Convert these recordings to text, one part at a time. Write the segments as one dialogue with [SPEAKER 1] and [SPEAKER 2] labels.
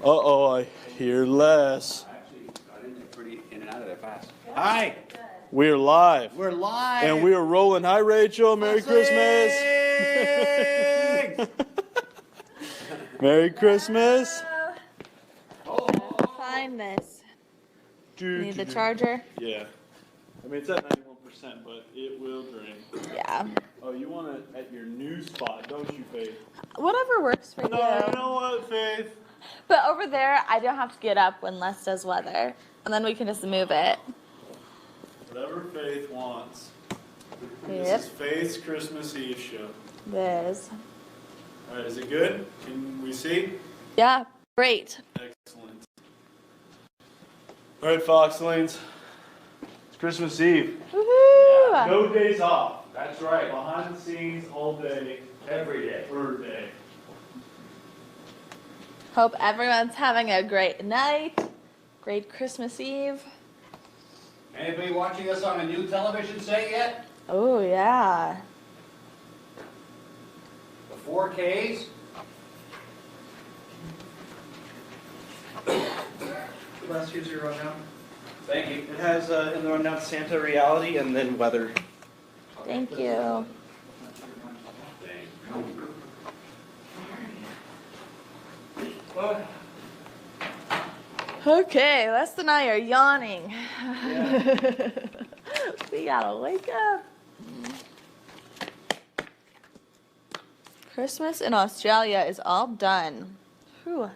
[SPEAKER 1] Uh-oh, I hear Les.
[SPEAKER 2] Actually, I didn't get pretty in and out of there fast. Hi.
[SPEAKER 1] We're live.
[SPEAKER 2] We're live.
[SPEAKER 1] And we are rolling. Hi, Rachel. Merry Christmas. Merry Christmas.
[SPEAKER 3] Find this. Need the charger?
[SPEAKER 1] Yeah. I mean, it's at 91%, but it will drain.
[SPEAKER 3] Yeah.
[SPEAKER 1] Oh, you want it at your new spot, don't you, Faith?
[SPEAKER 3] Whatever works for you.
[SPEAKER 1] No, you know what, Faith?
[SPEAKER 3] But over there, I don't have to get up when Les does weather. And then we can just move it.
[SPEAKER 1] Whatever Faith wants.
[SPEAKER 3] Yep.
[SPEAKER 1] This is Faith's Christmas Eve show.
[SPEAKER 3] This.
[SPEAKER 1] All right, is it good? Can we see?
[SPEAKER 3] Yeah, great.
[SPEAKER 1] Excellent. All right, Foxlanes. It's Christmas Eve.
[SPEAKER 3] Woohoo!
[SPEAKER 1] No days off.
[SPEAKER 2] That's right.
[SPEAKER 1] Behind the scenes all day,
[SPEAKER 2] Every day.
[SPEAKER 1] every day.
[SPEAKER 3] Hope everyone's having a great night. Great Christmas Eve.
[SPEAKER 2] Anybody watching us on a new television set yet?
[SPEAKER 3] Oh, yeah.
[SPEAKER 2] The 4Ks?
[SPEAKER 4] Last year's your rundown.
[SPEAKER 2] Thank you.
[SPEAKER 4] It has in the rundown Santa reality and then weather.
[SPEAKER 3] Thank you. Okay, Les and I are yawning.
[SPEAKER 4] Yeah.
[SPEAKER 3] We gotta wake up. Christmas in Australia is all done. Whew.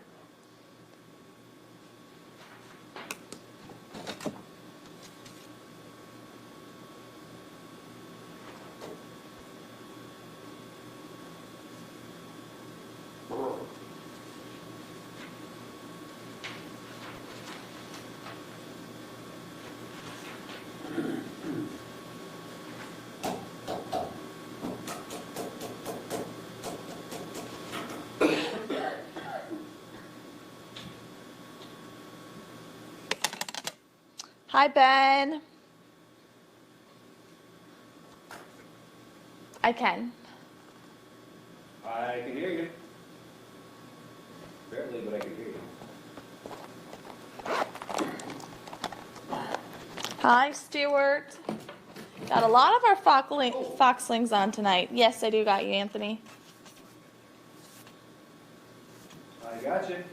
[SPEAKER 3] Hi, Ben. I can.
[SPEAKER 2] I can hear you. Barely, but I can hear you.
[SPEAKER 3] Hi, Stuart. Got a lot of our foxlings on tonight. Yes, I do got you, Anthony.
[SPEAKER 2] I got you.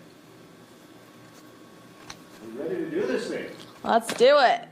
[SPEAKER 2] We ready to do this thing?
[SPEAKER 3] Let's do it.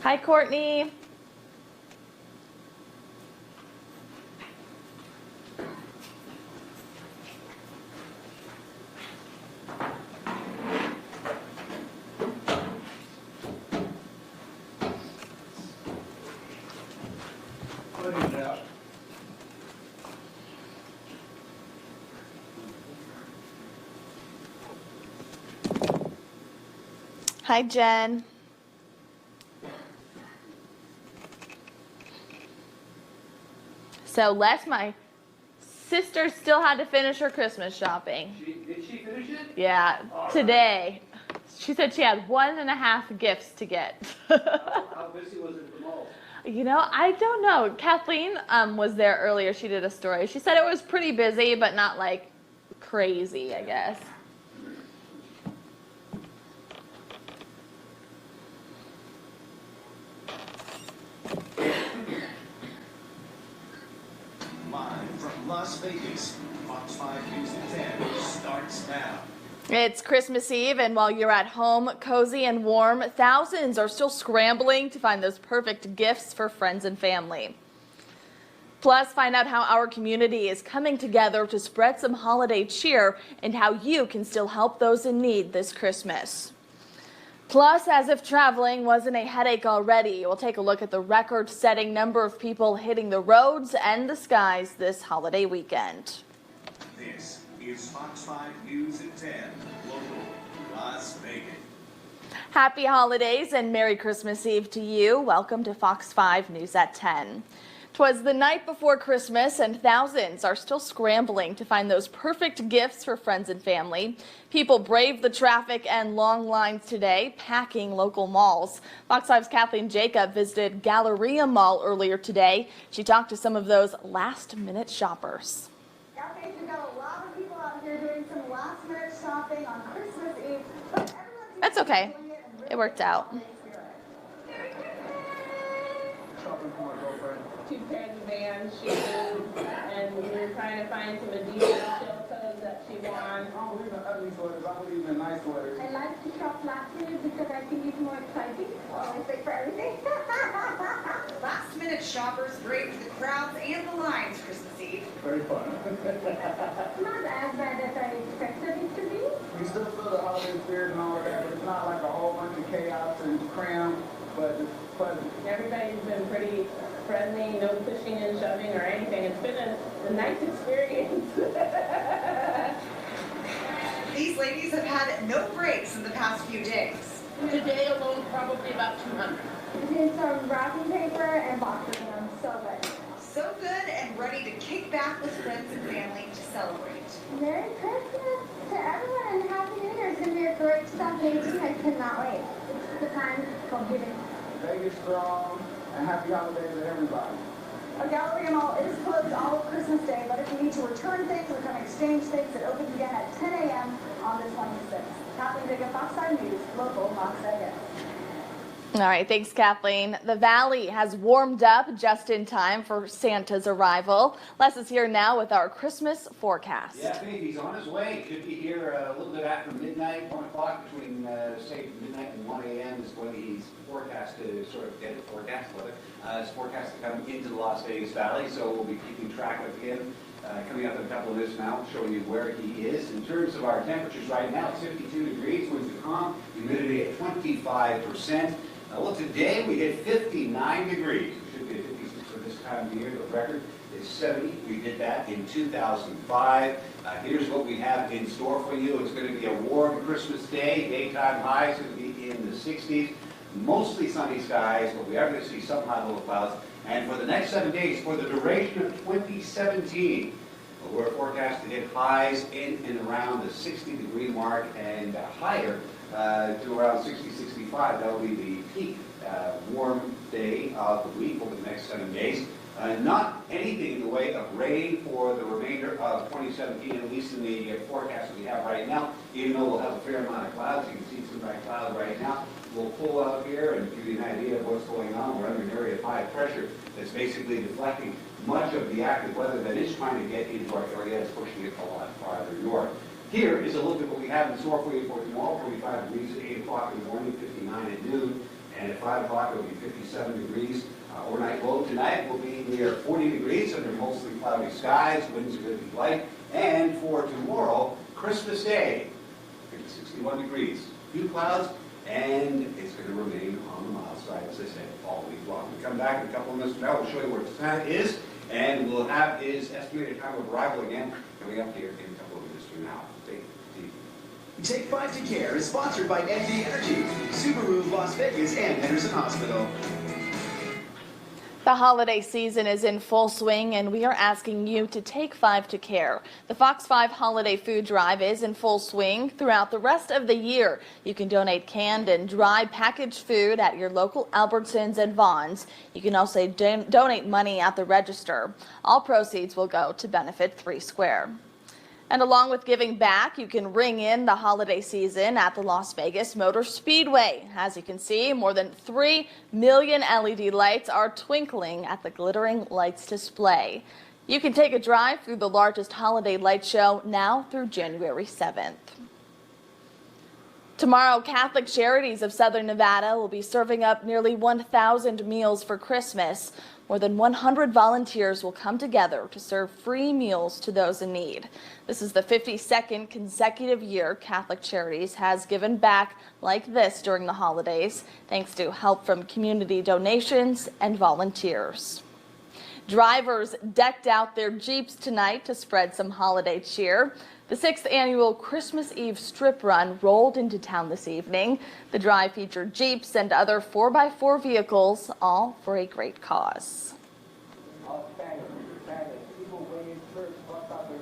[SPEAKER 3] Hi, Courtney.
[SPEAKER 2] Put it out.
[SPEAKER 3] Hi, Jen. So my sister still had to finish her Christmas shopping.
[SPEAKER 2] Did she finish it?
[SPEAKER 3] Yeah, today. She said she had 1.5 gifts to get.
[SPEAKER 2] How busy was it at the mall?
[SPEAKER 3] You know, I don't know. Kathleen was there earlier. She did a story. She said it was pretty busy, but not like crazy, I guess.
[SPEAKER 5] Live from Las Vegas, Fox 5 News at 10 starts now.
[SPEAKER 3] It's Christmas Eve, and while you're at home, cozy and warm, thousands are still scrambling to find those perfect gifts for friends and family. Plus, find out how our community is coming together to spread some holiday cheer and how you can still help those in need this Christmas. Plus, as if traveling wasn't a headache already, we'll take a look at the record-setting number of people hitting the roads and the skies this holiday weekend.
[SPEAKER 5] This is Fox 5 News at 10, local Las Vegas.
[SPEAKER 3] Happy holidays and Merry Christmas Eve to you. Welcome to Fox 5 News at 10. 'Twas the night before Christmas and thousands are still scrambling to find those perfect gifts for friends and family. People braved the traffic and long lines today, packing local malls. Fox 5's Kathleen Jacob visited Galleria Mall earlier today. She talked to some of those last-minute shoppers.
[SPEAKER 6] Okay, we've got a lot of people out here doing some last-minute shopping on Christmas Eve. But everyone seems
[SPEAKER 3] That's
[SPEAKER 6] to be
[SPEAKER 3] okay.
[SPEAKER 6] enjoying it and
[SPEAKER 3] It worked out.
[SPEAKER 6] Merry Christmas!
[SPEAKER 4] Shopping for my girlfriend.
[SPEAKER 7] 2 pairs of Vans shoes, and we were trying to find some Adidas shell toes that she wants.
[SPEAKER 8] I don't believe in ugly sweaters. I believe in nice sweaters.
[SPEAKER 6] I like to shop last minute because I think it's more exciting. Always pay for everything.
[SPEAKER 9] Last minute shoppers brave the crowds and the lines Christmas Eve.
[SPEAKER 8] Very fun.
[SPEAKER 6] Not as bad as I expected it to be.
[SPEAKER 8] You still feel the holiday spirit and all of that, but it's not like a whole bunch of chaos and cram, but it's pleasant.
[SPEAKER 7] Everybody's been pretty friendly, no pushing and shoving or anything. It's been a nice experience.
[SPEAKER 9] These ladies have had no breaks in the past few days.
[SPEAKER 7] Today alone, probably about 200.
[SPEAKER 6] We did some wrapping paper and boxes, and I'm so ready.
[SPEAKER 9] So good and ready to kick back with friends and family to celebrate.
[SPEAKER 6] Merry Christmas to everyone and Happy New Year. It's going to be a great 2018. I cannot wait. It's the time for giving.
[SPEAKER 8] Vegas strong and happy holidays to everybody.
[SPEAKER 6] Our Galleria Mall is closed all of Christmas Day, but if you need to return things or come exchange things, it opens again at 10 a.m. on the 26th. Kathleen Jacob, Fox 5 News, local Las Vegas.
[SPEAKER 3] All right, thanks, Kathleen. The Valley has warmed up just in time for Santa's arrival. Les is here now with our Christmas forecast.
[SPEAKER 2] Yeah, baby's on his way. Should be here a little bit after midnight, 1 o'clock, between, say, midnight and 1 a.m. is when he's forecast to sort of get the forecast weather. It's forecast to come into the Las Vegas Valley, so we'll be keeping track of him. Coming up in a couple of minutes now, showing you where he is. In terms of our temperatures right now, it's 52 degrees, winds are calm, humidity at 25%. Well, today we hit 59 degrees. It should be at 56 for this time of year. The record is 70. We did that in 2005. Here's what we have in store for you. It's going to be a warm Christmas day. Daytime highs going to be in the 60s. Mostly sunny skies, but we are going to see some high little clouds. And for the next 7 days, for the duration of 2017, we're forecast to hit highs in and around the 60-degree mark and higher to around 60, 65. That will be the peak warm day of the week over the next 7 days. Not anything in the way of rain for the remainder of 2017, at least in the forecast that we have right now, even though we'll have a fair amount of clouds. You can see some bright clouds right now. We'll pull up here and give you an idea of what's going on. We're under an area of high pressure that's basically deflecting much of the active weather that is trying to get into our area. It's pushing it a lot farther north. Here is a look at what we have in store for you for tomorrow. 45 degrees at 8 o'clock in the morning, 59 at noon, and at 5 o'clock it will be 57 degrees. Overnight low tonight will be near 40 degrees under mostly cloudy skies. Winds are going to be light. And for tomorrow, Christmas Day, 61 degrees. Few clouds, and it's going to remain on the mild side, as I said, all week long. We'll come back in a couple of minutes from now. We'll show you where Santa is, and we'll have his estimated time of arrival again coming up here in a couple of minutes from now.
[SPEAKER 5] Take 5 to Care is sponsored by NV Energy, Subaru Las Vegas, and Henderson Hospital.
[SPEAKER 3] The holiday season is in full swing, and we are asking you to take 5 to Care. The Fox 5 Holiday Food Drive is in full swing throughout the rest of the year. You can donate canned and dry packaged food at your local Albertsons and Vons. You can also donate money at the register. All proceeds will go to benefit 3 Square. And along with giving back, you can ring in the holiday season at the Las Vegas Motor Speedway. As you can see, more than 3 million LED lights are twinkling at the glittering lights display. You can take a drive through the largest holiday light show now through January 7th. Tomorrow, Catholic Charities of Southern Nevada will be serving up nearly 1,000 meals for Christmas. More than 100 volunteers will come together to serve free meals to those in need. This is the 52nd consecutive year Catholic Charities has given back like this during the holidays, thanks to help from community donations and volunteers. Drivers decked out their Jeeps tonight to spread some holiday cheer. The 6th annual Christmas Eve strip run rolled into town this evening. The drive featured Jeeps and other 4x4 vehicles, all for a great cause.
[SPEAKER 8] People wave, church, bust out their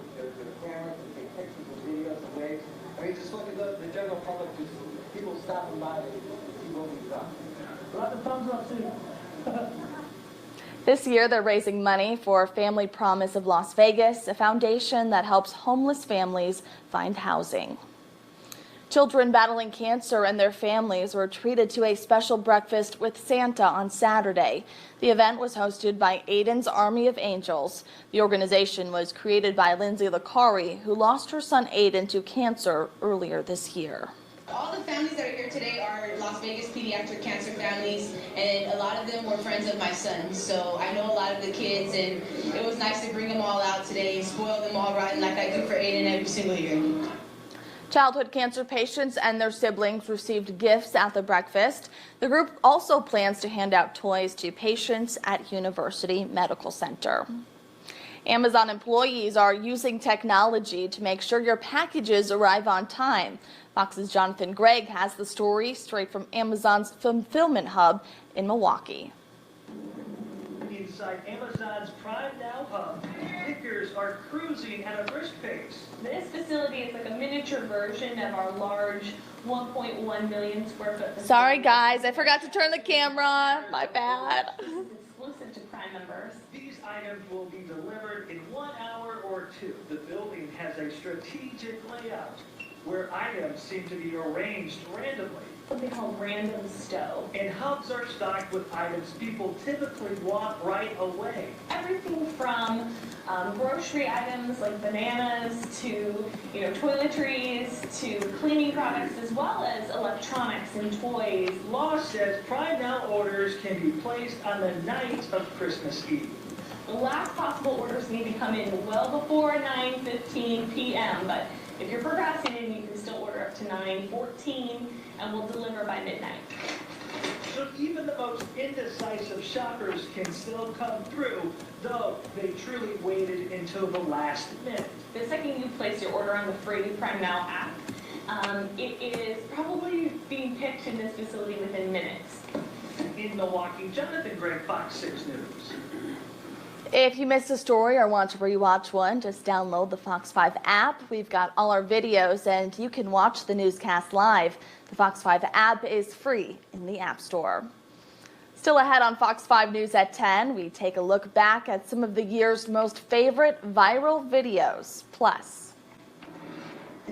[SPEAKER 8] cameras and take pictures and videos and waves. I mean, just look at the general public, just people stopping by to see what we've done. Lots of thumbs up, too.
[SPEAKER 3] This year, they're raising money for Family Promise of Las Vegas, a foundation that helps homeless families find housing. Children battling cancer and their families were treated to a special breakfast with Santa on Saturday. The event was hosted by Aiden's Army of Angels. The organization was created by Lindsay Licari, who lost her son Aiden to cancer earlier this year.
[SPEAKER 10] All the families that are here today are Las Vegas pediatric cancer families, and a lot of them were friends of my son. So I know a lot of the kids, and it was nice to bring them all out today and spoil them all rotten like I do for Aiden every single year.
[SPEAKER 3] Childhood cancer patients and their siblings received gifts at the breakfast. The group also plans to hand out toys to patients at University Medical Center. Amazon employees are using technology to make sure your packages arrive on time. Fox's Jonathan Gregg has the story straight from Amazon's fulfillment hub in Milwaukee.
[SPEAKER 11] Inside Amazon's Prime Now hub, pickers are cruising at a brisk pace.
[SPEAKER 7] This facility is like a miniature version of our large 1.1 million square foot facility.
[SPEAKER 3] Sorry guys, I forgot to turn the camera. My bad.
[SPEAKER 7] This is exclusive to Prime members.
[SPEAKER 11] These items will be delivered in 1 hour or 2. The building has a strategic layout where items seem to be arranged randomly.
[SPEAKER 7] What they call random stow.
[SPEAKER 11] And hubs are stocked with items people typically want right away.
[SPEAKER 7] Everything from grocery items like bananas to toiletries to cleaning products, as well as electronics and toys.
[SPEAKER 11] Law says Prime Now orders can be placed on the night of Christmas Eve.
[SPEAKER 7] The last possible orders need to come in well before 9:15 p.m. But if you're procrastinating, you can still order up to 9:14 and we'll deliver by midnight.
[SPEAKER 11] So even the most indecisive shoppers can still come through, though they truly waited until the last minute.
[SPEAKER 7] The second you place your order on the free Prime Now app, it is probably being picked in this facility within minutes.
[SPEAKER 11] In Milwaukee, Jonathan Gregg, Fox 6 News.
[SPEAKER 3] If you missed a story or want to rewatch one, just download the Fox 5 app. We've got all our videos and you can watch the newscast live. The Fox 5 app is free in the App Store. Still ahead on Fox 5 News at 10, we take a look back at some of the year's most favorite viral videos. Plus,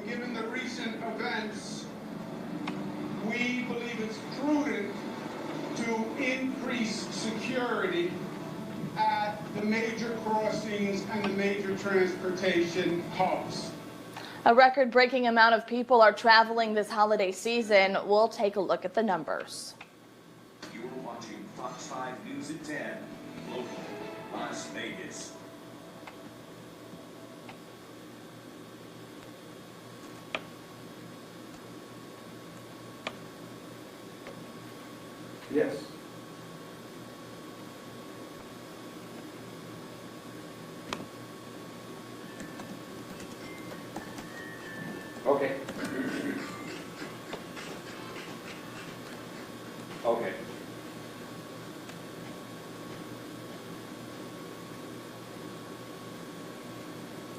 [SPEAKER 12] given the recent events, we believe it's prudent to increase security at the major crossings and the major transportation hubs.
[SPEAKER 3] a record-breaking amount of people are traveling this holiday season. We'll take a look at the numbers.
[SPEAKER 13] You're watching Fox 5 News at 10, local, Las Vegas.
[SPEAKER 2] Yes. Okay. Okay.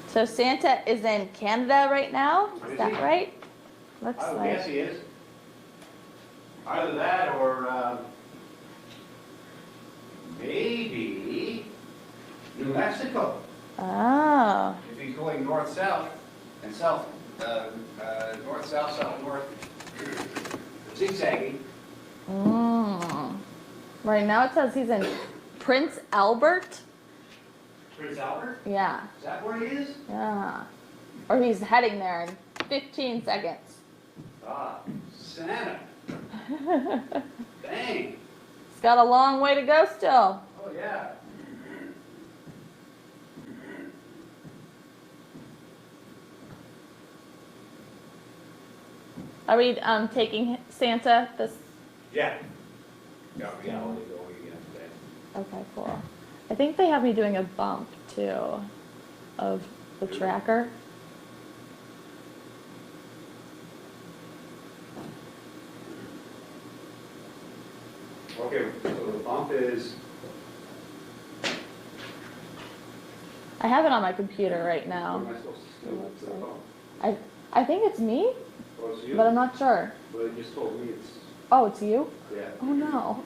[SPEAKER 3] So Santa is in Canada right now? Is that
[SPEAKER 2] he?
[SPEAKER 3] right? Looks
[SPEAKER 2] I would
[SPEAKER 3] like.
[SPEAKER 2] guess he is. Either that or maybe New Mexico.
[SPEAKER 3] Oh.
[SPEAKER 2] If he's going north-south and south, north-south, south-north, zigzagging.
[SPEAKER 3] Right now it says he's in Prince Albert.
[SPEAKER 2] Prince Albert?
[SPEAKER 3] Yeah.
[SPEAKER 2] Is that where he is?
[SPEAKER 3] Yeah. Or he's heading there in 15 seconds.
[SPEAKER 2] Ah, Santa. Dang.
[SPEAKER 3] It's got a long way to go still.
[SPEAKER 2] Oh, yeah.
[SPEAKER 3] Are we taking Santa this?
[SPEAKER 2] Yeah. Yeah, I'll go again today.
[SPEAKER 3] Okay, cool. I think they have me doing a bump too of the tracker.
[SPEAKER 2] Okay, so the bump is,
[SPEAKER 3] I have it on my computer right
[SPEAKER 2] what
[SPEAKER 3] now.
[SPEAKER 2] am I supposed to do with the bump?
[SPEAKER 3] I think it's me,
[SPEAKER 2] Oh, it's you?
[SPEAKER 3] but I'm not sure.
[SPEAKER 2] Well, you just told me it's,
[SPEAKER 3] Oh, it's you?
[SPEAKER 2] yeah.
[SPEAKER 3] Oh no.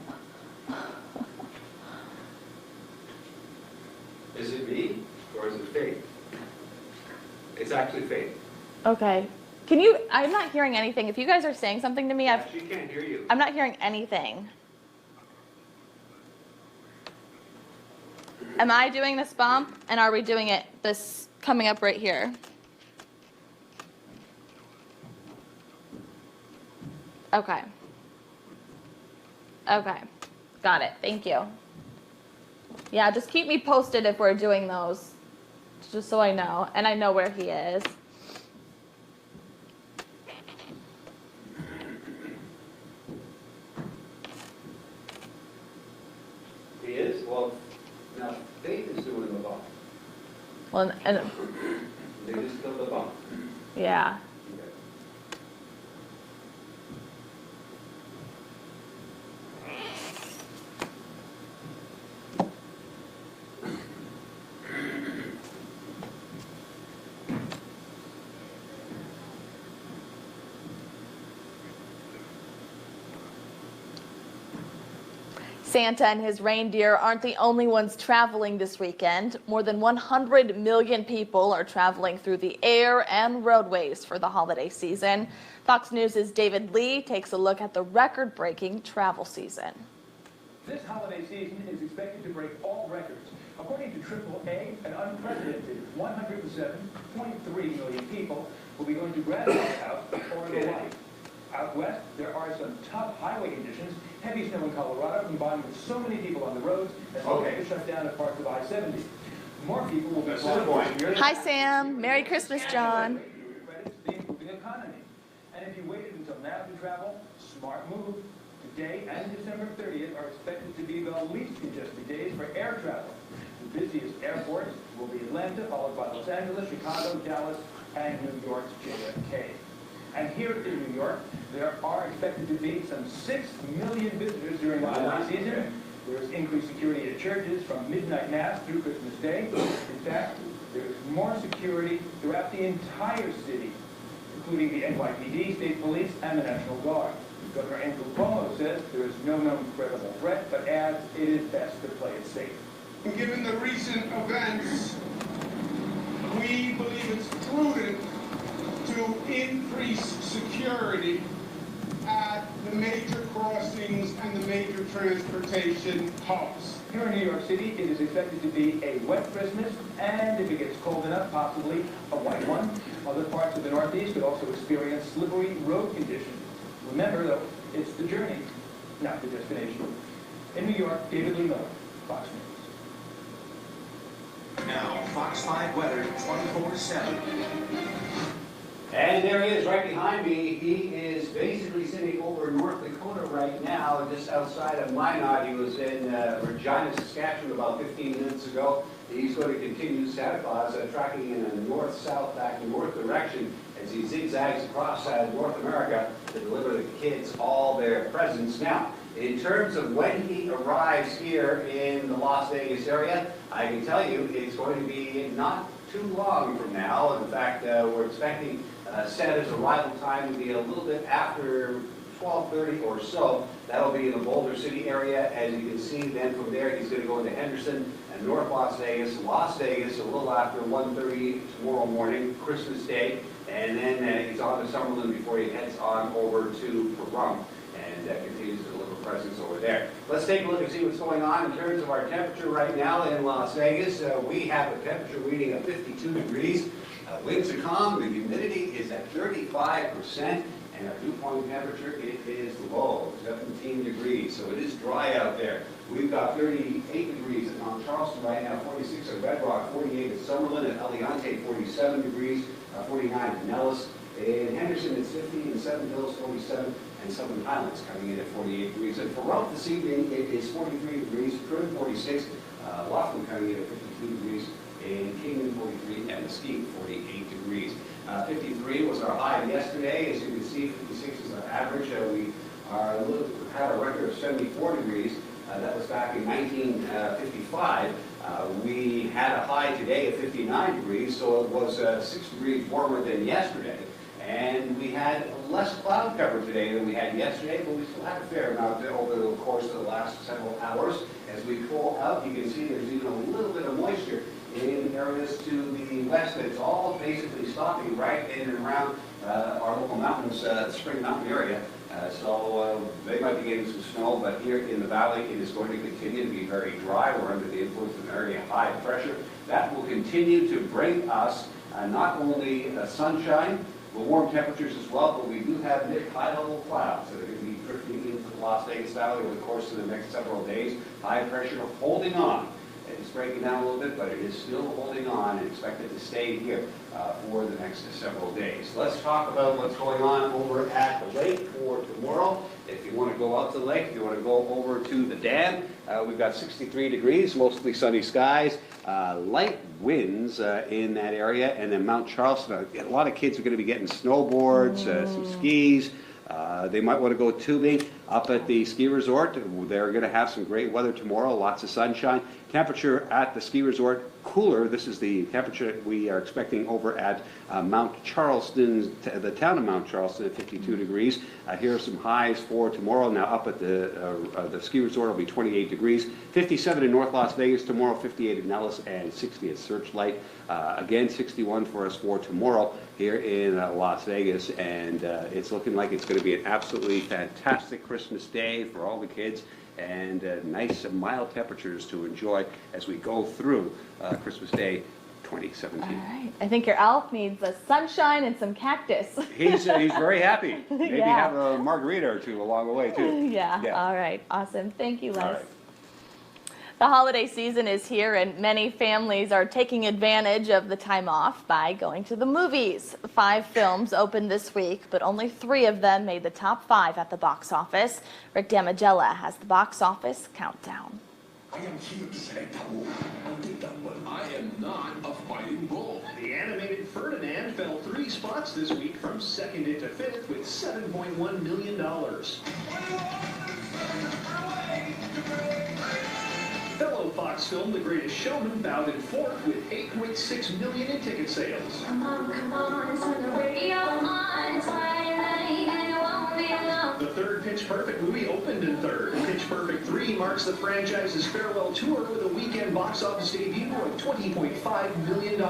[SPEAKER 2] Is it me or is it Faith? It's actually Faith.
[SPEAKER 3] Okay. Can you? I'm not hearing anything. If you guys are saying something to me,
[SPEAKER 2] She can't hear you.
[SPEAKER 3] I'm not hearing anything. Am I doing this bump? And are we doing it this coming up right here? Okay. Okay. Got it. Thank you. Yeah, just keep me posted if we're doing those, just so I know. And I know where he is.
[SPEAKER 2] He is? Well, now Faith is doing the bump.
[SPEAKER 3] Well, and
[SPEAKER 2] They just killed the bump.
[SPEAKER 3] yeah.
[SPEAKER 2] Okay.
[SPEAKER 3] Santa and his reindeer aren't the only ones traveling this weekend. More than 100 million people are traveling through the air and roadways for the holiday season. Fox News' David Lee takes a look at the record-breaking travel season.
[SPEAKER 14] This holiday season is expected to break all records. According to AAA, an unprecedented 107.3 million people will be going to Grandma's house for the light. Out west, there are some tough highway conditions, heavy snow in Colorado, combined with so many people on the roads, and to shut down at parts of I-70. More people will be flying this year.
[SPEAKER 3] Hi, Sam. Merry Christmas, John.
[SPEAKER 14] Credits to the improving economy. And if you waited until now to travel, smart move. Today and December 30th are expected to be the least congested days for air travel. The busiest airports will be Atlanta, followed by Los Angeles, Chicago, Dallas, and New York's JFK. And here in New York, there are expected to be some 6 million visitors during the holiday season. There's increased security at churches from midnight mass through Christmas Day. In fact, there's more security throughout the entire city, including the NYPD, state police, and the National Guard. Governor Andrew Cuomo says there is no known credible threat, but adds it is best to play it safe.
[SPEAKER 12] Given the recent events, we believe it's prudent to increase security at the major crossings and the major transportation hubs.
[SPEAKER 14] Here in New York City, it is expected to be a wet Christmas, and if it gets cold enough, possibly a white one. Other parts of the Northeast could also experience slippery road conditions. Remember, though, it's the journey, not the destination. In New York, David Lee Miller, Fox News.
[SPEAKER 13] Now, Fox 5 weather 24/7.
[SPEAKER 2] And there he is right behind me. He is basically sitting over in North Dakota right now, just outside of Minot. He was in Regina, Saskatchewan about 15 minutes ago. He's going to continue Santa Claus, tracking in a north-south, back to north direction as he zigzags across North America to deliver the kids all their presents. Now, in terms of when he arrives here in the Las Vegas area, I can tell you it's going to be not too long from now. In fact, we're expecting Santa's arrival time to be a little bit after 12:30 or so. That'll be in the Boulder City area. As you can see, then from there, he's going to go into Henderson and North Las Vegas a little after 1:30 tomorrow morning, Christmas Day. And then he's on to Summerlin before he heads on over to Pahrump and continues to deliver presents over there. Let's take a look and see what's going on in terms of our temperature right now in Las Vegas. We have a temperature reading of 52 degrees. Winds are calm, the humidity is at 35%, And our dew point temperature, it is low, 17 degrees, so it is dry out there. We've got 38 degrees at Mount Charleston right now, 46 at Red Rock, 48 at Summerlin, at Aliante 47 degrees, 49 at Nellis. In Henderson, it's 50, in Seven Hills, 47, and Southern Highlands coming in at 48 degrees. And for Ralph this evening, it is 43 degrees, Trim 46, Laughlin coming in at 52 degrees, in Kingman 43, and Mesquite 48 degrees. 53 was our high yesterday. As you can see, 56 is our average. We had a record of 74 degrees. That was back in 1955. We had a high today of 59 degrees, so it was 6 degrees warmer than yesterday. And we had less cloud cover today than we had yesterday, but we still had a fair amount over the course of the last several hours. As we pull out, you can see there's even a little bit of moisture in areas to the west. It's all basically stopping right in and around our local mountains, Spring Mountain area. So they might be getting some snow, but here in the valley, it is going to continue to be very dry. We're under the influence of an area of high pressure. That will continue to bring us not only sunshine, but warm temperatures as well, but we do have mid-high-level clouds that are going to be drifting into the Las Vegas Valley over the course of the next several days. High pressure holding on. It's breaking down a little bit, but it is still holding on and expected to stay here for the next several days. Let's talk about what's going on over at the lake for tomorrow. If you want to go out to the lake, if you want to go over to the dam, we've got 63 degrees, mostly sunny skies, light winds in that area, and then Mount Charleston. A lot of kids are going to be getting snowboards, some skis. They might want to go tubing up at the ski resort. They're going to have some great weather tomorrow, lots of sunshine. Temperature at the ski resort cooler. This is the temperature we are expecting over at Mount Charleston, the town of Mount Charleston at 52 degrees. Here are some highs for tomorrow. Now up at the ski resort will be 28 degrees. 57 in North Las Vegas tomorrow, 58 at Nellis, and 60 at Searchlight. Again, 61 for us for tomorrow here in Las Vegas, and it's looking like it's going to be an absolutely fantastic Christmas day for all the kids, and nice mild temperatures to enjoy as we go through Christmas Day 2017.
[SPEAKER 3] All right. I think your elf needs a sunshine and some cactus.
[SPEAKER 2] He's very happy. Maybe
[SPEAKER 3] Yeah.
[SPEAKER 2] have a margarita or two along the way, too.
[SPEAKER 3] Yeah. All right. Awesome. Thank you, Les.
[SPEAKER 2] All right.
[SPEAKER 3] The holiday season is here, and many families are taking advantage of the time off by going to the movies. 5 films opened this week, but only 3 of them made the top 5 at the box office. Rick Damagella has the box office countdown.
[SPEAKER 13] I am here to select but I am not a fighting bull.
[SPEAKER 11] The animated Ferdinand fell 3 spots this week from 2nd into 5th with $7.1 million. Fellow Fox film The Greatest Showman bowed in 4th with $8.6 million in ticket sales.
[SPEAKER 15] Come on, turn the radio on, twilight, and it won't be long.
[SPEAKER 11] The 3rd Pitch Perfect movie opened in 3rd. Pitch Perfect 3 marks the franchise's farewell tour with a weekend box office debut of $20.5 million.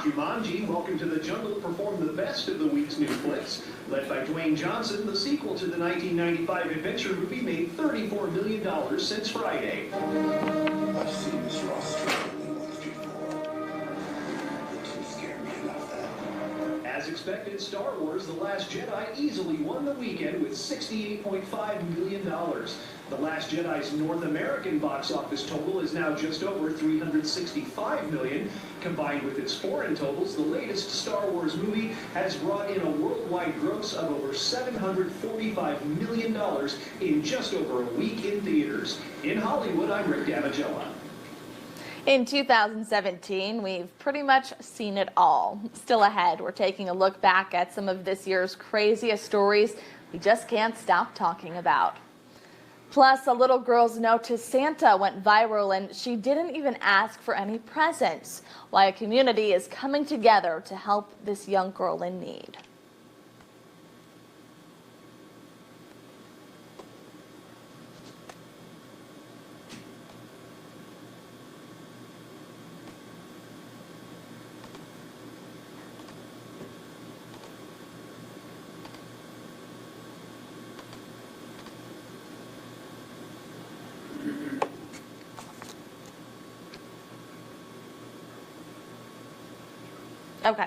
[SPEAKER 11] Jumanji, Welcome to the Jungle performed the best of the week's new flicks. Led by Dwayne Johnson, the sequel to the 1995 adventure movie made $34 million since Friday.
[SPEAKER 13] I've seen this roster once before. It scared me enough that.
[SPEAKER 11] As expected, Star Wars The Last Jedi easily won the weekend with $68.5 million. The Last Jedi's North American box office total is now just over $365 million. Combined with its foreign totals, the latest Star Wars movie has brought in a worldwide gross of over $745 million in just over a week in theaters. In Hollywood, I'm Rick Damagella.
[SPEAKER 3] In 2017, we've pretty much seen it all. Still ahead, we're taking a look back at some of this year's craziest stories we just can't stop talking about. Plus, a little girl's note to Santa went viral, and she didn't even ask for any presents. Why a community is coming together to help this young girl in need. Okay.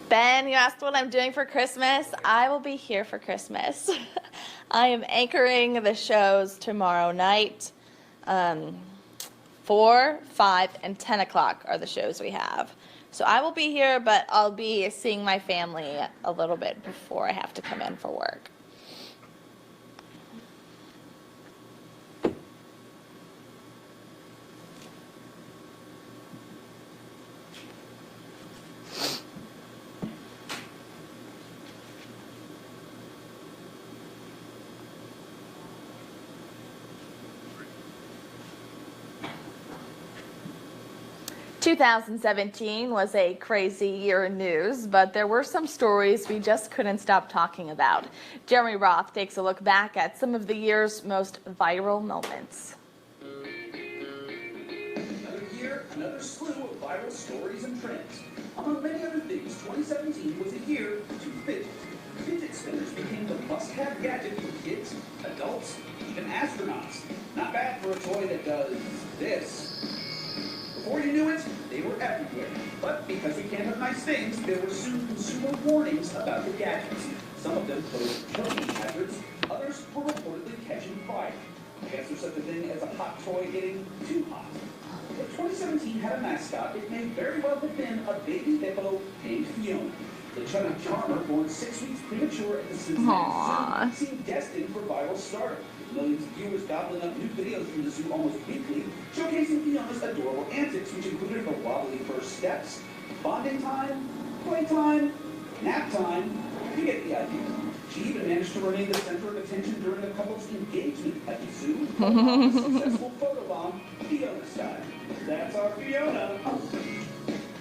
[SPEAKER 3] Ben, you asked what I'm doing for Christmas. I will be here for Christmas. I am anchoring the shows tomorrow night. 4, 5, and 10 o'clock are the shows we have. So I will be here, but I'll be seeing my family a little bit before I have to come in for work. 2017 was a crazy year in news, but there were some stories we just couldn't stop talking about. Jeremy Roth takes a look back at some of the year's most viral moments.
[SPEAKER 16] Another year, another slew of viral stories and trends. Among many other things, 2017 was a year to fidget. Fidget spinners became the must-have gadget for kids, adults, even astronauts. Not bad for a toy that does this. Before you knew it, they were everywhere. But because we can't have nice things, there were soon consumer warnings about the gadgets. Some of them posed choking hazards, others were reportedly catching fire. I guess there's such a thing as a hot toy getting too hot. If 2017 had a mascot, it may very well have been a baby hippo named Fiona. The chubby charmer, born 6 weeks premature at the Cincinnati Zoo, seemed destined for viral stardom. Millions of viewers gobbling up new videos from the zoo almost weekly, showcasing Fiona's adorable antics, which included her wobbly first steps, bonding time, playtime, nap time. You get the idea. She even managed to remain the center of attention during the couple's engagement at the zoo, a successful photobomb, Fiona style. That's our Fiona.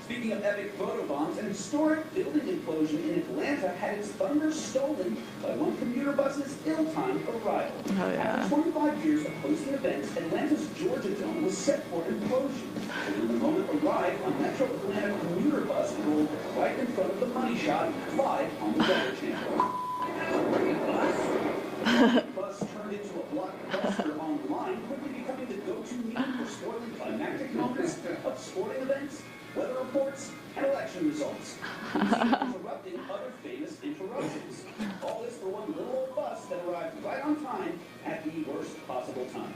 [SPEAKER 16] Speaking of epic photobombs, an historic building implosion in Atlanta had its thunder stolen by one commuter bus's ill-timed arrival.
[SPEAKER 3] Oh, yeah.
[SPEAKER 16] After 25 years of hosting events, Atlanta's Georgia Dome was set for implosion. And when the moment arrived, a Metro Atlanta commuter bus rolled right in front of the money shot live on the Weather Channel. The bus turned into a blockbuster online, quickly becoming the go-to medium for spoiling climactic moments of sporting events, weather reports, and election results. Interrupting other famous interruptions. All this for one little old bus that arrived right on time at the worst possible time.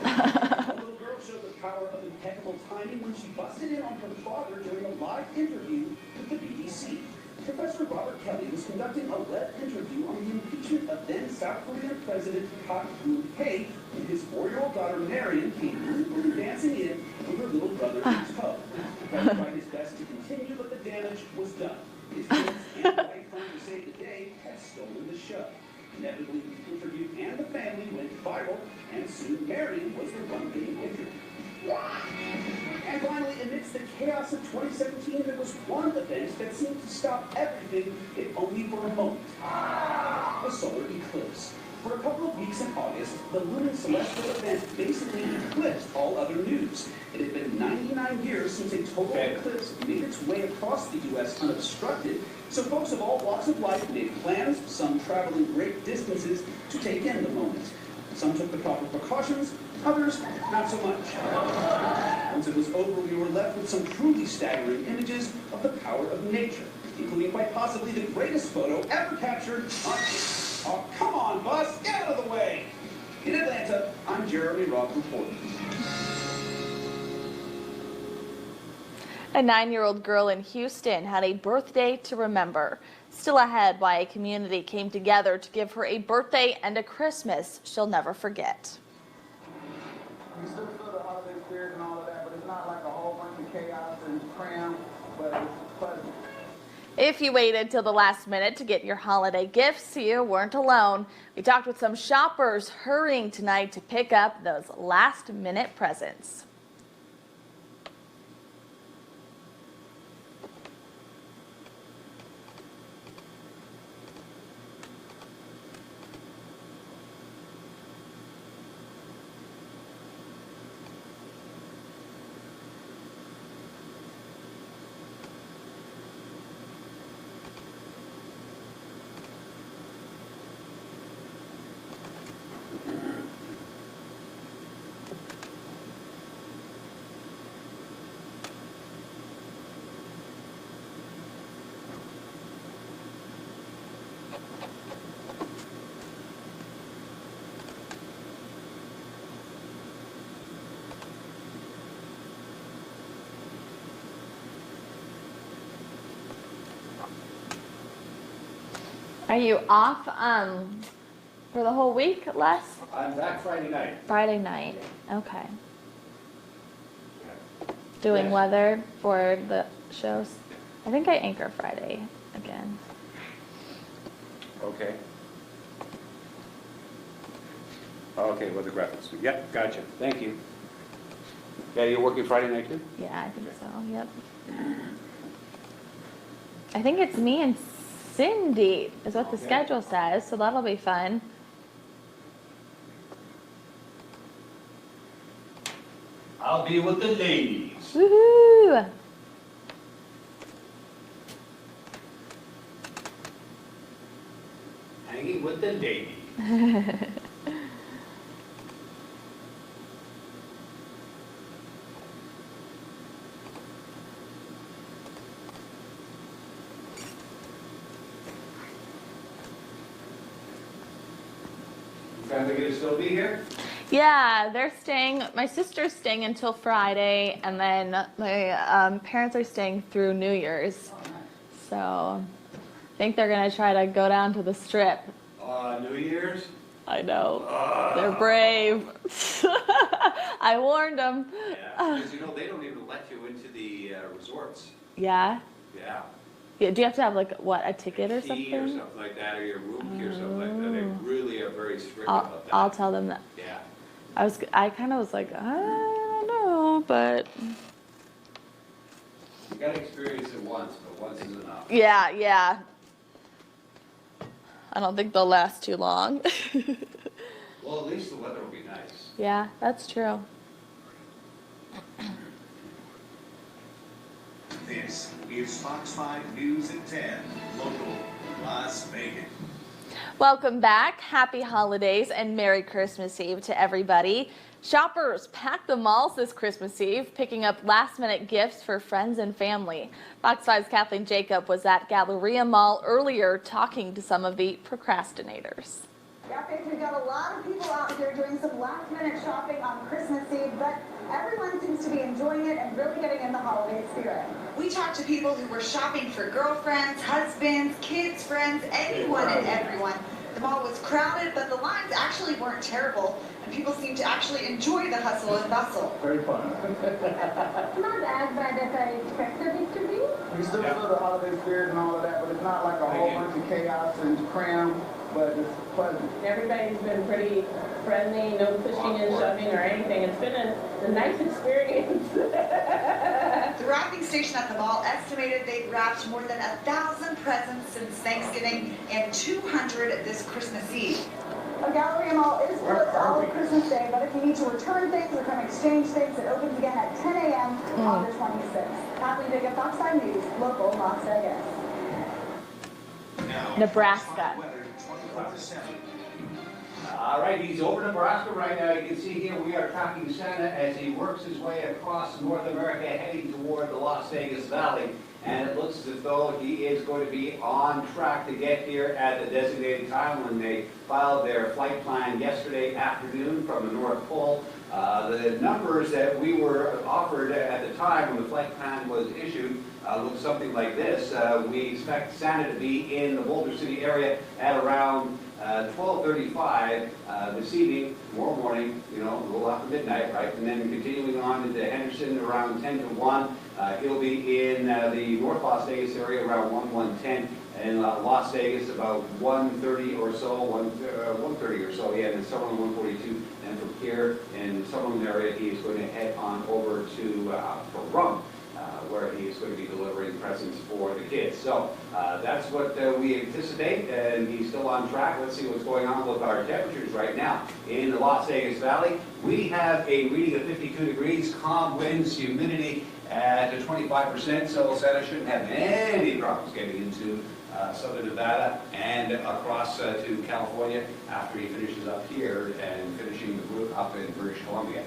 [SPEAKER 16] A little girl showed the power of impeccable timing when she busted in on her father during a live interview with the BBC. Professor Robert Kelly was conducting a web interview on the impeachment of then South Korean President Park Geun-hye when his 4-year-old daughter Marion came really dancing in with her little brother in tow. He tried his best to continue, but the damage was done. His show. Inevitably, the tribute and the family went viral, and soon Marion was the one being interviewed. And finally, amidst the chaos of 2017, there was one event that seemed to stop everything, if only for a moment. The solar eclipse. For a couple of weeks in August, the lunar celestial event basically eclipsed all other news. It had been 99 years since a total eclipse made its way across the U.S. unobstructed, so folks of all walks of life made plans, some traveling great distances, to take in the moment. Some took the proper precautions, others not so much. Once it was over, we were left with some truly staggering images of the power of nature, including quite possibly the greatest photo ever captured on... Oh, come on, bus! Get out of the way! In Atlanta, I'm Jeremy Robb reporting.
[SPEAKER 3] A 9-year-old girl in Houston had a birthday to remember. Still ahead, why a community came together to give her a birthday and a Christmas she'll never forget.
[SPEAKER 4] You still feel the holiday spirit and all of that, but it's not like a whole bunch of chaos and cram, but it's pleasant.
[SPEAKER 3] If you waited till the last minute to get your holiday gifts, you weren't alone. We talked with some shoppers hurrying tonight to pick up those last-minute presents. Are you off for the whole week, Les?
[SPEAKER 2] I'm back Friday night.
[SPEAKER 3] Friday night. Okay. Doing
[SPEAKER 2] Yes.
[SPEAKER 3] weather for the shows. I think I anchor Friday again.
[SPEAKER 2] Okay. Okay, well, the graphics. Yep, gotcha. Thank you. Yeah, you're working Friday night too?
[SPEAKER 3] Yeah, I think so. Yep. I think it's me and Cindy is what the schedule says, so that'll be fun.
[SPEAKER 2] I'll be with the ladies.
[SPEAKER 3] Woohoo!
[SPEAKER 2] Hanging with the ladies. Family gonna still be here?
[SPEAKER 3] Yeah, they're staying. My sister's staying until Friday, and then my parents are staying through New Year's. So I think they're gonna try to go down to the Strip.
[SPEAKER 2] New Year's?
[SPEAKER 3] I know. They're brave. I warned them.
[SPEAKER 2] Yeah, because you know they don't even let you into the resorts.
[SPEAKER 3] Yeah.
[SPEAKER 2] Yeah.
[SPEAKER 3] Yeah. Do you have to have like what, a ticket or
[SPEAKER 2] Key
[SPEAKER 3] something?
[SPEAKER 2] or something like that, or your room key or something like that. They really are very strict
[SPEAKER 3] I'll,
[SPEAKER 2] about that.
[SPEAKER 3] I'll tell them that.
[SPEAKER 2] Yeah.
[SPEAKER 3] I kind of was like, I don't know, but
[SPEAKER 2] You gotta experience it once, but once is enough.
[SPEAKER 3] yeah. I don't think they'll last too long.
[SPEAKER 2] Well, at least the weather will be nice.
[SPEAKER 3] Yeah, that's true.
[SPEAKER 5] This is Fox 5 News at 10, local Las Vegas.
[SPEAKER 3] Welcome back. Happy holidays and Merry Christmas Eve to everybody. Shoppers packed the malls this Christmas Eve, picking up last-minute gifts for friends and family. Fox 5's Kathleen Jacob was at Galleria Mall earlier talking to some of the procrastinators.
[SPEAKER 6] Yeah, Faith, we've got a lot of people out here doing some last-minute shopping on Christmas Eve, but everyone seems to be enjoying it and really getting in the holiday spirit.
[SPEAKER 9] We talked to people who were shopping for girlfriends, husbands, kids, friends, anyone and everyone. The mall was crowded, but the lines actually weren't terrible. and people seem to actually enjoy the hustle and bustle.
[SPEAKER 8] Very fun.
[SPEAKER 6] Not as bad as I expected it to be.
[SPEAKER 4] You still feel the holiday spirit and all of that, but it's not like a whole bunch of chaos and cram, but it's pleasant.
[SPEAKER 7] Everybody's been pretty friendly, no pushing and shoving or anything. It's been a nice experience.
[SPEAKER 9] The wrapping station at the mall estimated they've wrapped more than 1,000 presents since Thanksgiving and 200 this Christmas Eve.
[SPEAKER 6] A gallery mall is closed all of Christmas Day, but if you need to return things or come exchange things, it opens again at 10 a.m. on the 26th. Kathleen Biggett, Fox 5 News, local Las Vegas.
[SPEAKER 3] Nebraska.
[SPEAKER 2] All right, he's over Nebraska right now. You can see here we are tracking Santa as he works his way across North America, heading toward the Las Vegas Valley. And it looks as though he is going to be on track to get here at the designated time when they filed their flight plan yesterday afternoon from the North Pole. The numbers that we were offered at the time when the flight plan was issued look something like this. We expect Santa to be in the Boulder City area at around 12:35 this evening, tomorrow morning, a little after midnight, right? And then continuing on into Henderson around 10 to 1. He'll be in the North Las Vegas area around 1:10, and Las Vegas about 1:30 or so, 1:30 or so, yeah, and Summerlin 1:42. And from here in the Summerlin area, he is going to head on over to Pahrump, where he is going to be delivering presents for the kids. So that's what we anticipate, and he's still on track. Let's see what's going on with our temperatures right now in the Las Vegas Valley. We have a reading of 52 degrees, calm winds, humidity at 25%, so Santa shouldn't have any problems getting into southern Nevada and across to California after he finishes up here and finishing the route up in British Columbia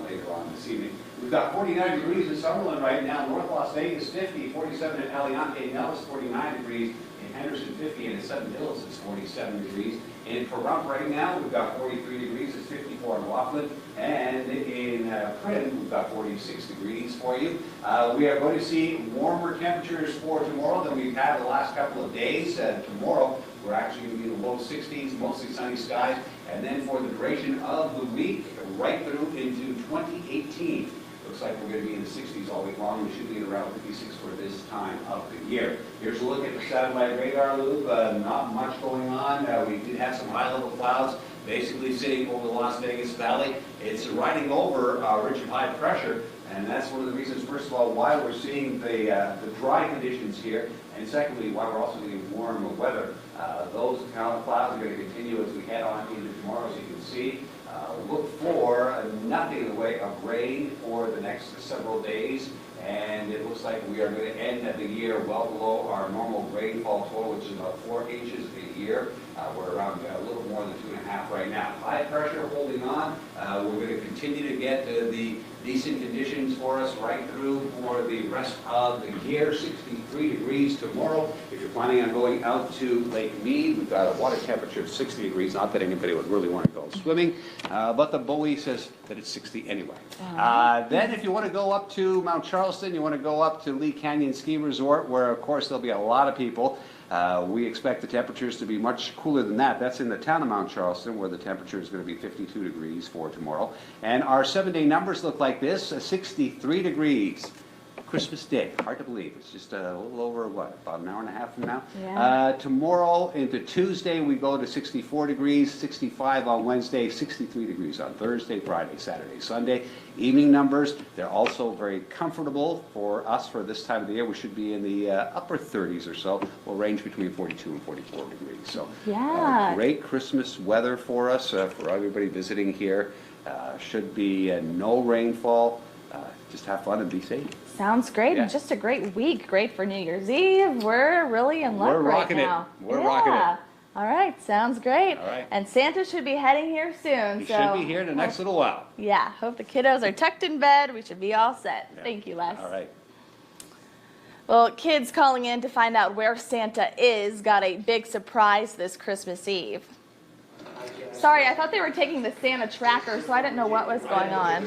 [SPEAKER 2] later on this evening. We've got 49 degrees in Summerlin right now, North Las Vegas 50, 47 in Aliante, Nellis 49 degrees, in Henderson 50, and in Seven Hills it's 47 degrees. In Pahrump right now we've got 43 degrees, it's 54 in Laughlin, and in Prin we've got 46 degrees for you. We are going to see warmer temperatures for tomorrow than we've had the last couple of days. Tomorrow we're actually going to be in the low 60s, mostly sunny skies, and then for the duration of the week, right through into 2018. Looks like we're going to be in the 60s all week long. We should be at around 56 for this time of the year. Here's a look at the satellite radar loop. Not much going on. We did have some high-level clouds basically sitting over the Las Vegas Valley. It's riding over ridge of high pressure, and that's one of the reasons, first of all, why we're seeing the dry conditions here, and secondly, why we're also getting warm weather. Those clouds are going to continue as we head on into tomorrow, as you can see. Look for nothing in the way of rain for the next several days, and it looks like we are going to end the year well below our normal rainfall total, which is about 4 inches a year. We're around a little more than 2.5 right now. High pressure holding on. We're going to continue to get the decent conditions for us right through for the rest of the year. 63 degrees tomorrow. If you're planning on going out to Lake Mead, we've got a water temperature of 60 degrees. Not that anybody would really want to go swimming, but the buoy says that it's 60 anyway. Then if you want to go up to Mount Charleston, you want to go up to Lee Canyon Ski Resort, where of course there'll be a lot of people. We expect the temperatures to be much cooler than that. That's in the town of Mount Charleston, where the temperature is going to be 52 degrees for tomorrow. And our 7-day numbers look like this: 63 degrees. Christmas Day. Hard to believe. It's just a little over, what, about an hour and a half from now?
[SPEAKER 3] Yeah.
[SPEAKER 2] Tomorrow into Tuesday, we go to 64 degrees, 65 on Wednesday, 63 degrees on Thursday, Friday, Saturday, Sunday. Evening numbers, they're also very comfortable for us for this time of the year. We should be in the upper 30s or so. We'll range between 42 and 44 degrees. So great Christmas weather for us, for everybody visiting here. Should be no rainfall. Just have fun and be safe.
[SPEAKER 3] Sounds great. And just a great week. Great for New Year's Eve. We're really in luck right now.
[SPEAKER 2] We're rocking it.
[SPEAKER 3] All right. Sounds great.
[SPEAKER 2] All right.
[SPEAKER 3] And Santa should be heading here soon.
[SPEAKER 2] He should be here in the next little while.
[SPEAKER 3] Yeah. Hope the kiddos are tucked in bed. We should be all set.
[SPEAKER 2] Yeah.
[SPEAKER 3] Thank you, Les.
[SPEAKER 2] All right.
[SPEAKER 3] Well, kids calling in to find out where Santa is got a big surprise this Christmas Eve. Sorry, I thought they were taking the Santa tracker, so I didn't know what was going on.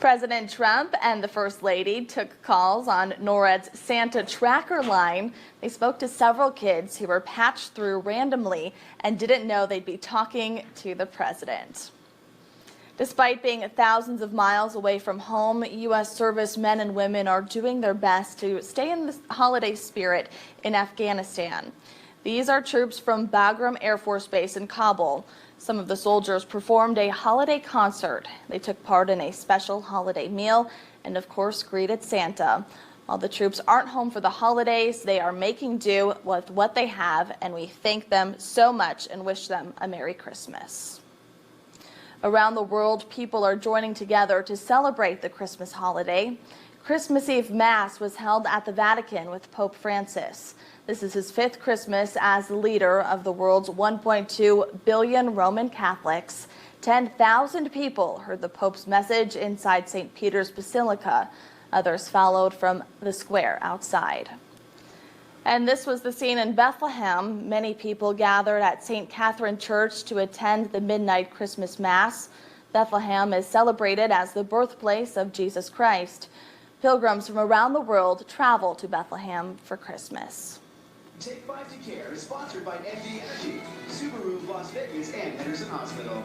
[SPEAKER 3] President Trump and the First Lady took calls on NORAD's Santa tracker line. They spoke to several kids who were patched through randomly and didn't know they'd be talking to the president. Despite being thousands of miles away from home, U.S. servicemen and women are doing their best to stay in the holiday spirit in Afghanistan. These are troops from Bagram Air Force Base in Kabul. Some of the soldiers performed a holiday concert. They took part in a special holiday meal and, of course, greeted Santa. While the troops aren't home for the holidays, they are making do with what they have, and we thank them so much and wish them a Merry Christmas. Around the world, people are joining together to celebrate the Christmas holiday. Christmas Eve Mass was held at the Vatican with Pope Francis. This is his 5th Christmas as the leader of the world's 1.2 billion Roman Catholics. 10,000 people heard the Pope's message inside St. Peter's Basilica. Others followed from the square outside. And this was the scene in Bethlehem. Many people gathered at St. Catherine Church to attend the midnight Christmas Mass. Bethlehem is celebrated as the birthplace of Jesus Christ. Pilgrims from around the world travel to Bethlehem for Christmas.
[SPEAKER 5] Take 5 to Care is sponsored by NV Energy, Subaru of Las Vegas, and Henderson Hospital.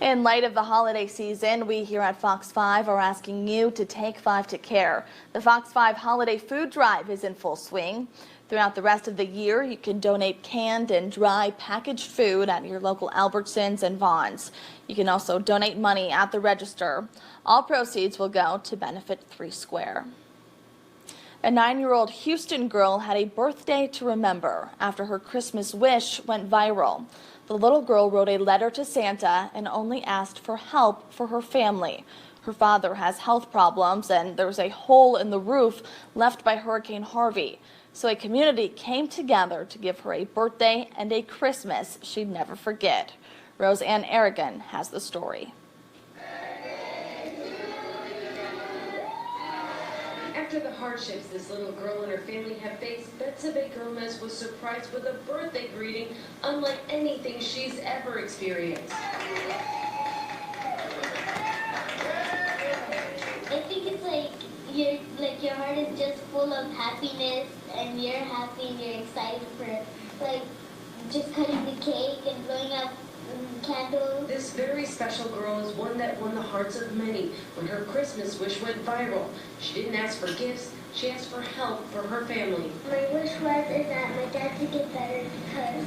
[SPEAKER 3] In light of the holiday season, we here at Fox 5 are asking you to take 5 to Care. The Fox 5 Holiday Food Drive is in full swing. Throughout the rest of the year, you can donate canned and dry packaged food at your local Albertsons and Vons. You can also donate money at the register. All proceeds will go to benefit 3 Square. A 9-year-old Houston girl had a birthday to remember after her Christmas wish went viral. The little girl wrote a letter to Santa and only asked for help for her family. Her father has health problems and there's a hole in the roof left by Hurricane Harvey. So a community came together to give her a birthday and a Christmas she'd never forget. Roseanne Aragon has the story.
[SPEAKER 17] After the hardships this little girl and her family have faced, Betsabe Gomez was surprised with a birthday greeting unlike anything she's ever experienced.
[SPEAKER 15] I think it's like your heart is just full of happiness and you're happy and you're excited for just cutting the cake and blowing up candles.
[SPEAKER 17] This very special girl is one that won the hearts of many when her Christmas wish went viral. She didn't ask for gifts, she asked for help for her family.
[SPEAKER 15] My wish was that my dad could get better because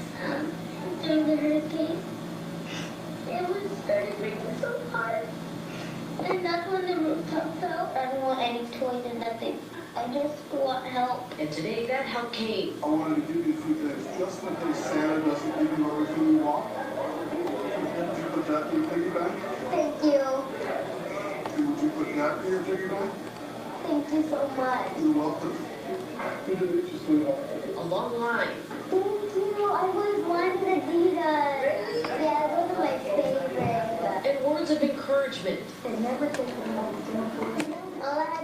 [SPEAKER 15] during the hurricane it started raining so hard. And that's when the rooftop fell. I don't want any toys and nothing. I just want help.
[SPEAKER 17] And today that help came.
[SPEAKER 12] I wanted to give you 2 things. Just in case Santa doesn't give you everything you want. Would you put that in your piggy bank?
[SPEAKER 15] Thank you.
[SPEAKER 12] Would you put that in your piggy bank?
[SPEAKER 15] Thank you so much.
[SPEAKER 12] You're welcome.
[SPEAKER 17] A long line.
[SPEAKER 15] Thank you. I always wanted to do that. Yeah, those are my favorite.
[SPEAKER 17] And words of encouragement.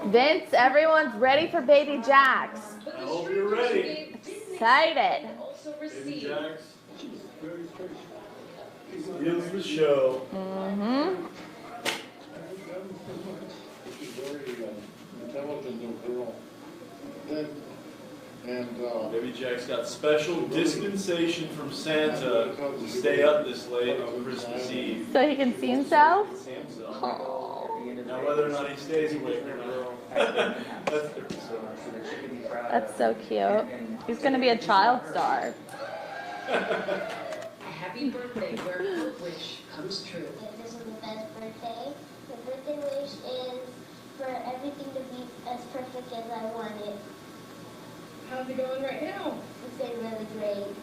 [SPEAKER 3] Vince, everyone's ready for Baby Jax.
[SPEAKER 1] I hope you're ready.
[SPEAKER 3] Excited.
[SPEAKER 1] Baby Jax gives the show.
[SPEAKER 3] Mm-hmm.
[SPEAKER 18] She's very intelligent little girl. And
[SPEAKER 1] Baby Jack's got special dispensation from Santa to stay up this late on Christmas Eve.
[SPEAKER 3] So he can see himself?
[SPEAKER 1] See himself. Now whether or not he stays awake or not, that's different story.
[SPEAKER 3] That's so cute. He's going to be a child star.
[SPEAKER 17] A happy birthday where her wish comes true.
[SPEAKER 15] This is the best birthday. The birthday wish is for everything to be as perfect as I want it.
[SPEAKER 17] How's it going right now?
[SPEAKER 15] It's going really great.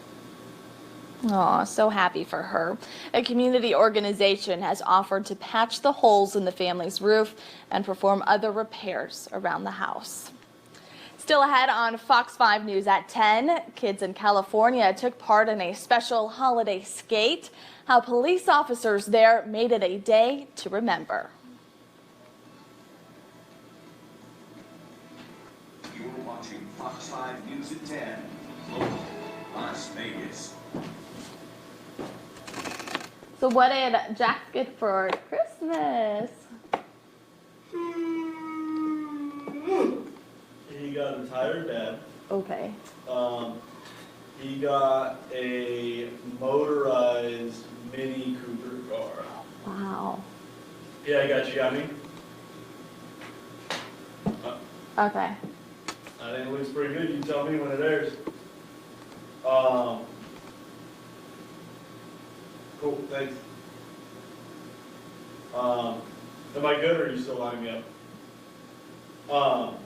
[SPEAKER 3] Aw, so happy for her. A community organization has offered to patch the holes in the family's roof and perform other repairs around the house. Still ahead on Fox 5 News at 10, kids in California took part in a special holiday skate. How police officers there made it a day to remember.
[SPEAKER 19] You're watching Fox 5 News at 10, local, Las Vegas.
[SPEAKER 3] So what did Jack get for Christmas?
[SPEAKER 1] He got a tired dad.
[SPEAKER 3] Okay.
[SPEAKER 1] He got a motorized Mini Cooper car.
[SPEAKER 3] Wow.
[SPEAKER 1] Yeah, I got me.
[SPEAKER 3] Okay.
[SPEAKER 1] I think it looks pretty good. You tell me when it airs. Cool, thanks. Am I good or are you still lining me up?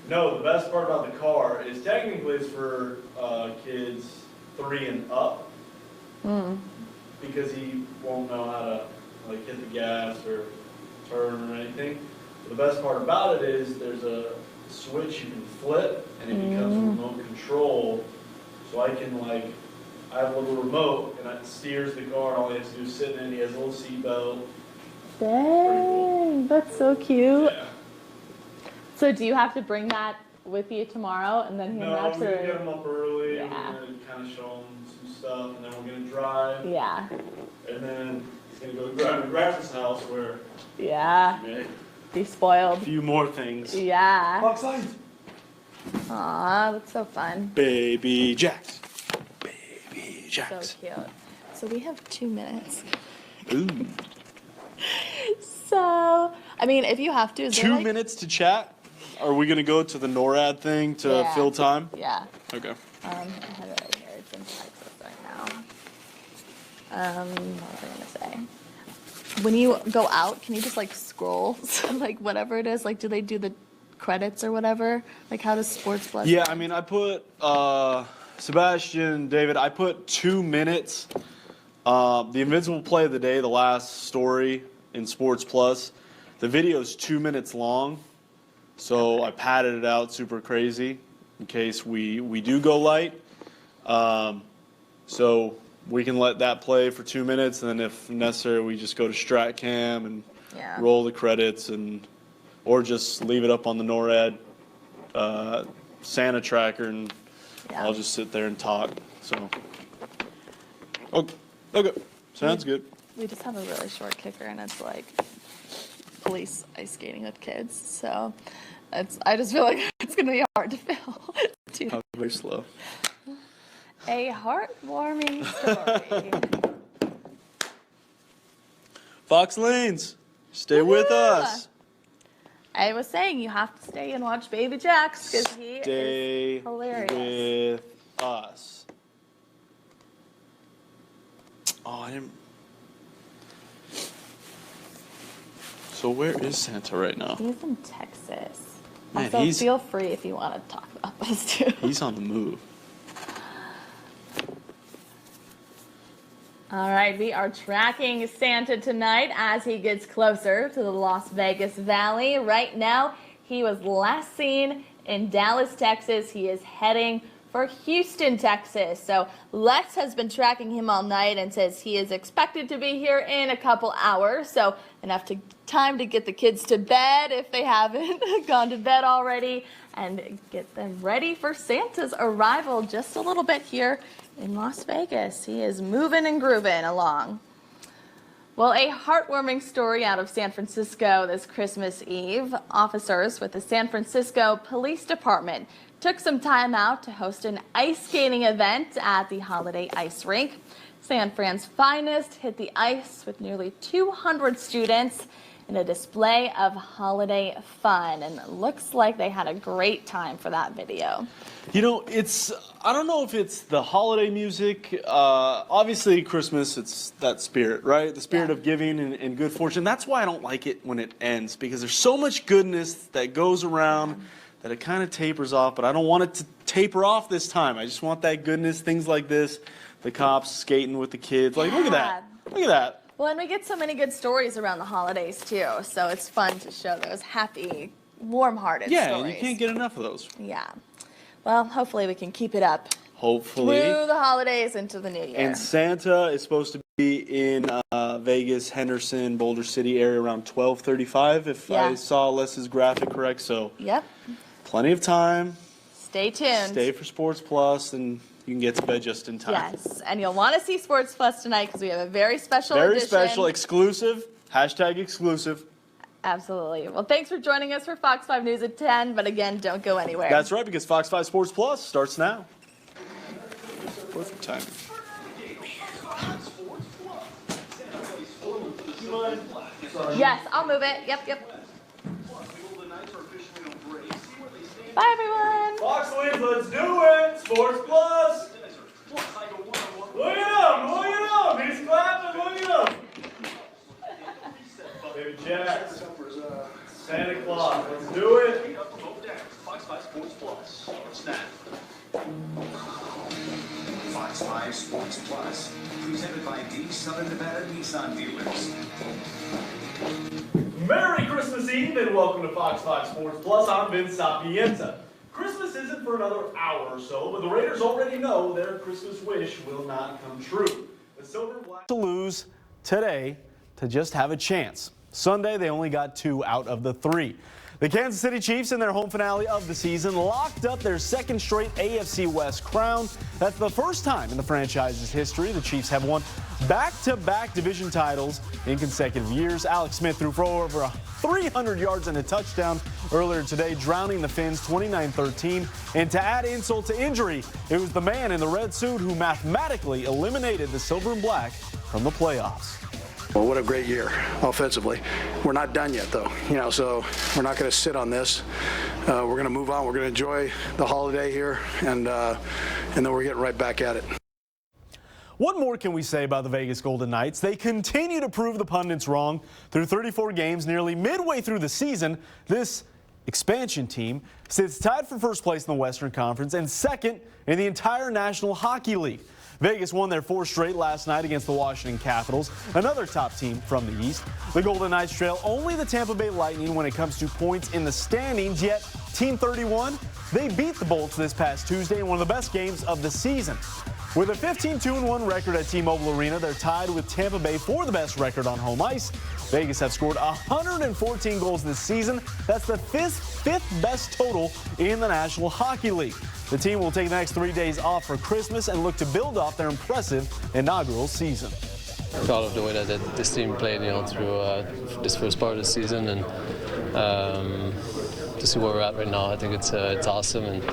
[SPEAKER 1] No, the best part about the car is technically it's for kids 3 and up. Because he won't know how to like hit the gas or turn or anything. But the best part about it is there's a switch you can flip and it becomes remote control. So I can like, I have a little remote and it steers the car and all he has to do is sit in it. He has a little seat belt.
[SPEAKER 3] Dang, that's so cute.
[SPEAKER 1] Yeah.
[SPEAKER 3] So do you have to bring that with you tomorrow and then
[SPEAKER 1] No,
[SPEAKER 3] have
[SPEAKER 1] we're
[SPEAKER 3] to...
[SPEAKER 1] gonna get him up early and
[SPEAKER 3] Yeah.
[SPEAKER 1] we're gonna kind of show him some stuff and then we're gonna drive.
[SPEAKER 3] Yeah.
[SPEAKER 1] And then he's gonna go to Grandpa's house where...
[SPEAKER 3] Yeah. Be spoiled.
[SPEAKER 1] A few more things.
[SPEAKER 3] Yeah.
[SPEAKER 1] Box signs.
[SPEAKER 3] Aw, that's so fun.
[SPEAKER 1] Baby Jacks. Baby Jacks.
[SPEAKER 3] So cute. So we have 2 minutes.
[SPEAKER 1] Ooh.
[SPEAKER 3] So, I mean, if you have to... Is there
[SPEAKER 1] 2
[SPEAKER 3] like...
[SPEAKER 1] minutes to chat? Are we gonna go to the NORAD thing to fill time?
[SPEAKER 3] Yeah.
[SPEAKER 1] Okay.
[SPEAKER 3] I have it right here. It's in Texas right now. What was I gonna say? When you go out, can you just like scroll, like whatever it is? Like, do they do the credits or whatever? Like, how does Sports Plus?
[SPEAKER 1] Yeah, I mean, I put Sebastian, David. I put 2 minutes. The Invincible Play of the Day, the last story in Sports Plus. The video is 2 minutes long, so I padded it out super crazy in case we do go light. So we can let that play for 2 minutes, and then if necessary, we just go to StratCam and roll the credits, or just leave it up on the NORAD Santa tracker, and I'll just sit there and talk. So, okay, sounds good.
[SPEAKER 3] We just have a really short kicker, and it's like police ice skating with kids. So, I just feel like it's gonna be hard to fill.
[SPEAKER 1] Very slow.
[SPEAKER 3] A heartwarming story.
[SPEAKER 1] Fox Lanes, stay with us.
[SPEAKER 3] I was saying you have to stay and watch Baby Jax because he
[SPEAKER 1] Stay
[SPEAKER 3] is hilarious.
[SPEAKER 1] with us. Oh, I didn't. So where is Santa right now?
[SPEAKER 3] He's in Texas.
[SPEAKER 1] Man,
[SPEAKER 3] Also, feel free if you want to talk about this too.
[SPEAKER 1] He's on the move.
[SPEAKER 3] All right, we are tracking Santa tonight as he gets closer to the Las Vegas Valley. Right now, he was last seen in Dallas, Texas. He is heading for Houston, Texas. So Les has been tracking him all night and says he is expected to be here in a couple hours. So enough time to get the kids to bed if they haven't gone to bed already, and get them ready for Santa's arrival just a little bit here in Las Vegas. He is moving and grooving along. Well, a heartwarming story out of San Francisco this Christmas Eve. Officers with the San Francisco Police Department took some time out to host an ice skating event at the Holiday Ice Rink. San Fran's finest hit the ice with nearly 200 students in a display of holiday fun, and it looks like they had a great time for that video.
[SPEAKER 1] You know, I don't know if it's the holiday music. Obviously, Christmas, it's that spirit, right? The spirit of giving and good fortune. That's why I don't like it when it ends, because there's so much goodness that goes around that it kind of tapers off, but I don't want it to taper off this time. I just want that goodness, things like this, the cops skating with the kids. Like, look at that. Look at that.
[SPEAKER 3] Well, and we get so many good stories around the holidays, too, so it's fun to show those happy, warm-hearted stories.
[SPEAKER 1] Yeah, you can't get enough of those.
[SPEAKER 3] Yeah. Well, hopefully we can keep it up
[SPEAKER 1] Hopefully.
[SPEAKER 3] through the holidays into the new year.
[SPEAKER 1] And Santa is supposed to be in Vegas, Henderson, Boulder City area around 12:35, if I saw Les's graphic correct. So
[SPEAKER 3] Yep.
[SPEAKER 1] plenty of time.
[SPEAKER 3] Stay tuned.
[SPEAKER 1] Stay for Sports Plus, and you can get to bed just in time.
[SPEAKER 3] Yes, and you'll want to see Sports Plus tonight because we have a very special
[SPEAKER 1] Very
[SPEAKER 3] edition.
[SPEAKER 1] special, exclusive, #exclusive.
[SPEAKER 3] Absolutely. Well, thanks for joining us for Fox 5 News at 10, but again, don't go anywhere.
[SPEAKER 1] That's right, because Fox 5 Sports Plus starts now. Perfect timing.
[SPEAKER 3] Yes, I'll move it. Yep. Bye, everyone.
[SPEAKER 1] Fox League, let's do it. Sports Plus. Look at him. He's clapping. Look at him. Baby Jax. Santa Claus. Let's do it.
[SPEAKER 19] Fox 5 Sports Plus. Snap. Fox 5 Sports Plus, presented by D Southern Nevada Nissan Dealers.
[SPEAKER 1] Merry Christmas Eve and welcome to Fox 5 Sports Plus. I'm Vince Sapienza. Christmas isn't for another hour or so, but the Raiders already know their Christmas wish will not come true. The Silver and Black to lose today to just have a chance. Sunday, they only got 2 out of the 3. The Kansas City Chiefs, in their home finale of the season, locked up their second straight AFC West crown. That's the first time in the franchise's history the Chiefs have won back-to-back division titles in consecutive years. Alex Smith threw for over 300 yards and a touchdown earlier today, drowning the Finns 29-13. And to add insult to injury, it was the man in the red suit who mathematically eliminated the Silver and Black from the playoffs.
[SPEAKER 20] Well, what a great year offensively. We're not done yet, though. So we're not going to sit on this. We're going to move on. We're going to enjoy the holiday here, and then we're getting right back at it.
[SPEAKER 1] What more can we say about the Vegas Golden Knights? They continue to prove the pundits wrong. Through 34 games, nearly midway through the season, this expansion team sits tied for first place in the Western Conference and second in the entire National Hockey League. Vegas won their 4th straight last night against the Washington Capitals, another top team from the East. The Golden Knights trail only the Tampa Bay Lightning when it comes to points in the standings, yet Team 31, they beat the Bolts this past Tuesday in one of the best games of the season. With a 15-2-1 record at T-Mobile Arena, they're tied with Tampa Bay for the best record on home ice. Vegas have scored 114 goals this season. That's the fifth best total in the National Hockey League. The team will take the next 3 days off for Christmas and look to build off their impressive inaugural season.
[SPEAKER 21] Proud of the way that this team played, through this first part of the season, and to see where we're at right now, I think it's awesome, and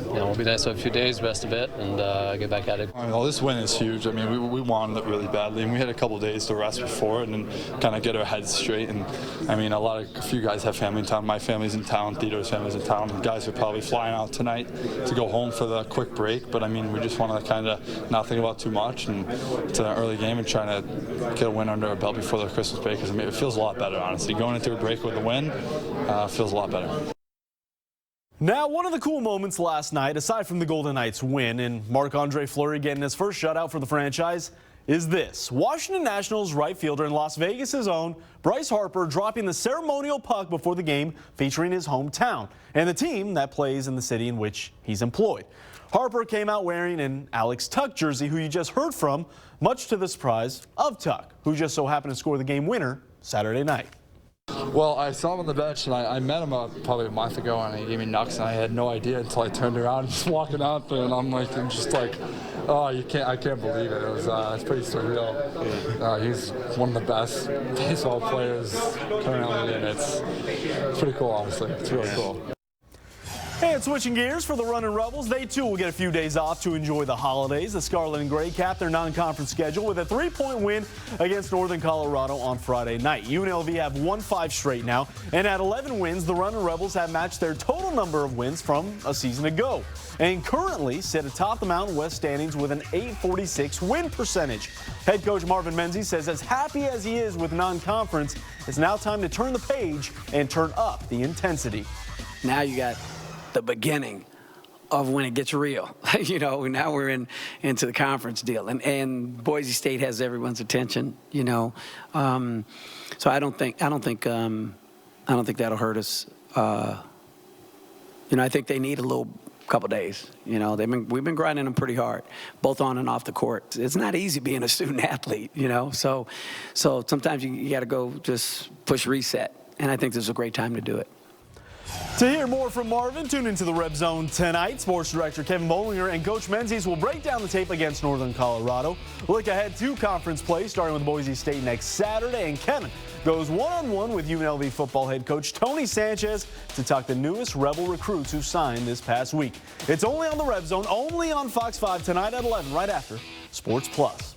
[SPEAKER 21] it'll be nice to have a few days, rest a bit, and get back at it.
[SPEAKER 22] Well, this win is huge. I mean, we wanted it really badly, and we had a couple days to rest before it and kind of get our heads straight. And I mean, a few guys have family in town. My family's in town. Theodore's family's in town. The guys are probably flying out tonight to go home for the quick break. But I mean, we just want to kind of not think about too much, and it's an early game and trying to get a win under our belt before the Christmas break. Because I mean, it feels a lot better, honestly. Going into a break with a win feels a lot better.
[SPEAKER 1] Now, one of the cool moments last night, aside from the Golden Knights win and Marc-Andre Fleury getting his first shutout for the franchise, is this. Washington Nationals right fielder and Las Vegas' own Bryce Harper dropping the ceremonial puck before the game featuring his hometown and the team that plays in the city in which he's employed. Harper came out wearing an Alex Tuch jersey, who you just heard from, much to the surprise of Tuch, who just so happened to score the game winner Saturday night.
[SPEAKER 22] Well, I saw him on the bench, and I met him probably a month ago, and he gave me knucks, and I had no idea until I turned around and was walking out there, and I'm just like, oh, I can't believe it. It was it's pretty surreal. He's one of the best baseball players currently, and it's pretty cool, honestly. It's really cool.
[SPEAKER 1] And switching gears for the Runnin' Rebels, they too will get a few days off to enjoy the holidays. The Scarlet and Gray cap their non-conference schedule with a 3-point win against Northern Colorado on Friday night. UNLV have won 5 straight now, and at 11 wins, the Runnin' Rebels have matched their total number of wins from a season ago, and currently sit atop the Mountain West standings with an .846 win percentage. Head coach Marvin Menzies says as happy as he is with non-conference, it's now time to turn the page and turn up the intensity.
[SPEAKER 23] Now you got the beginning of when it gets real. Now we're into the conference deal, and Boise State has everyone's attention. So I don't think that'll hurt us. I think they need a couple days. We've been grinding them pretty hard, both on and off the court. It's not easy being a student athlete. So sometimes you got to go just push reset, and I think this is a great time to do it.
[SPEAKER 10] To hear more from Marvin, tune into the Red Zone tonight. Sports Director Kevin Bollinger and Coach Menzies will break down the tape against Northern Colorado. Look ahead to conference play starting with Boise State next Saturday. And Kevin goes one-on-one with UNLV football head coach Tony Sanchez to talk the newest Rebel recruits who signed this past week. It's only on the Red Zone, only on Fox 5 tonight at 11, right after Sports Plus.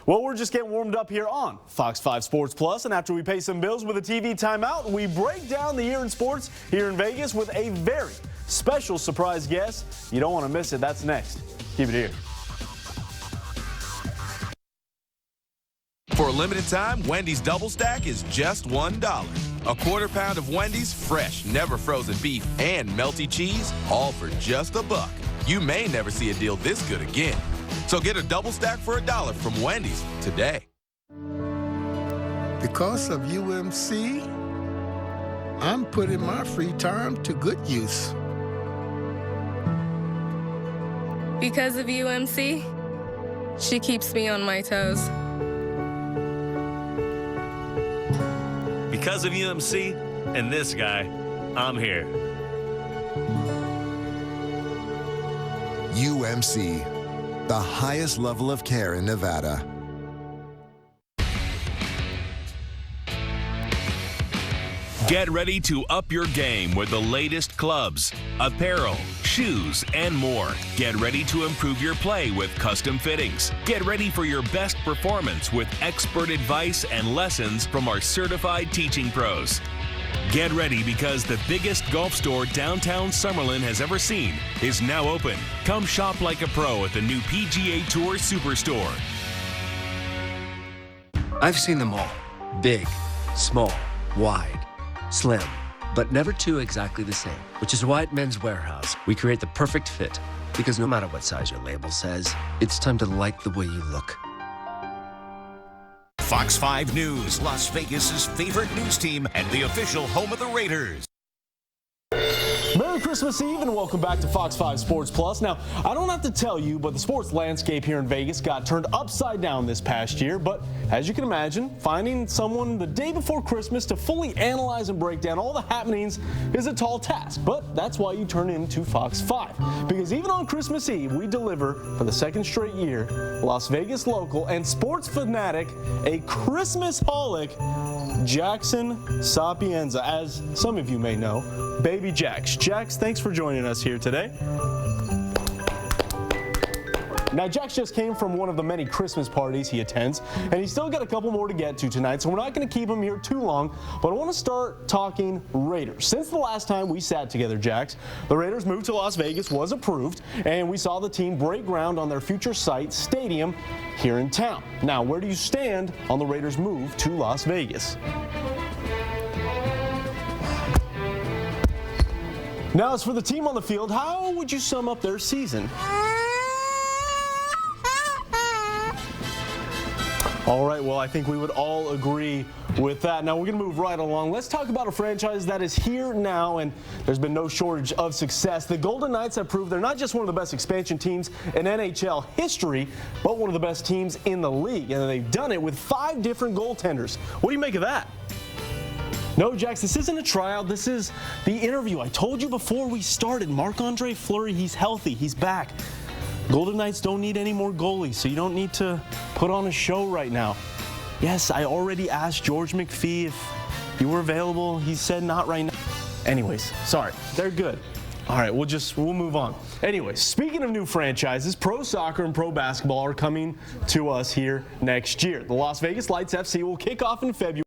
[SPEAKER 10] Well, we're just getting warmed up here on Fox 5 Sports Plus, and after we pay some bills with a TV timeout, we break down the year in sports here in Vegas with a very special surprise guest. You don't want to miss it. That's next. Keep it here.
[SPEAKER 13] For a limited time, Wendy's Double Stack is just $1. A quarter pound of Wendy's fresh, never frozen beef and melty cheese, all for just $1. You may never see a deal this good again. So get a double stack for $1 from Wendy's today.
[SPEAKER 14] Because of UMC, I'm putting my free time to good use.
[SPEAKER 24] Because of UMC, she keeps me on my toes.
[SPEAKER 25] Because of UMC and this guy, I'm here.
[SPEAKER 26] UMC, the highest level of care in Nevada.
[SPEAKER 27] Get ready to up your game with the latest clubs, apparel, shoes, and more. Get ready to improve your play with custom fittings. Get ready for your best performance with expert advice and lessons from our certified teaching pros. Get ready because the biggest golf store downtown Summerlin has ever seen is now open. Come shop like a pro at the new PGA Tour Superstore.
[SPEAKER 28] I've seen them all. Big, small, wide, slim, but never two exactly the same. Which is why at Men's Warehouse, we create the perfect fit. Because no matter what size your label says, it's time to like the way you look.
[SPEAKER 29] Fox 5 News, Las Vegas's favorite news team and the official home of the Raiders.
[SPEAKER 10] Merry Christmas Eve and welcome back to Fox 5 Sports Plus. Now, I don't have to tell you, but the sports landscape here in Vegas got turned upside down this past year. But as you can imagine, finding someone the day before Christmas to fully analyze and break down all the happenings is a tall task. But that's why you turn into Fox 5. Because even on Christmas Eve, we deliver for the second straight year, Las Vegas local and sports fanatic, a Christmas-holic, Jackson Sapienza, as some of you may know, Baby Jax. Jax, thanks for joining us here today. Now, Jax just came from one of the many Christmas parties he attends, and he's still got a couple more to get to tonight, so we're not going to keep him here too long, but I want to start talking Raiders. Since the last time we sat together, Jax, the Raiders' move to Las Vegas was approved, and we saw the team break ground on their future site, Stadium, here in town. Now, where do you stand on the Raiders' move to Las Vegas? Now, as for the team on the field, how would you sum up their season? All right, well, I think we would all agree with that. Now, we're going to move right along. Let's talk about a franchise that is here now, and there's been no shortage of success. The Golden Knights have proved they're not just one of the best expansion teams in NHL history, but one of the best teams in the league, and they've done it with 5 different goaltenders. What do you make of that? No, Jax, this isn't a tryout. This is the interview. I told you before we started, Marc-Andre Fleury, he's healthy. He's back. Golden Knights don't need any more goalies, so you don't need to put on a show right now. Yes, I already asked George McPhee if you were available. He said not right now. Anyways, sorry. They're good. All right, we'll move on. Anyway, speaking of new franchises, pro soccer and pro basketball are coming to us here next year. The Las Vegas Lights FC will kick off in February.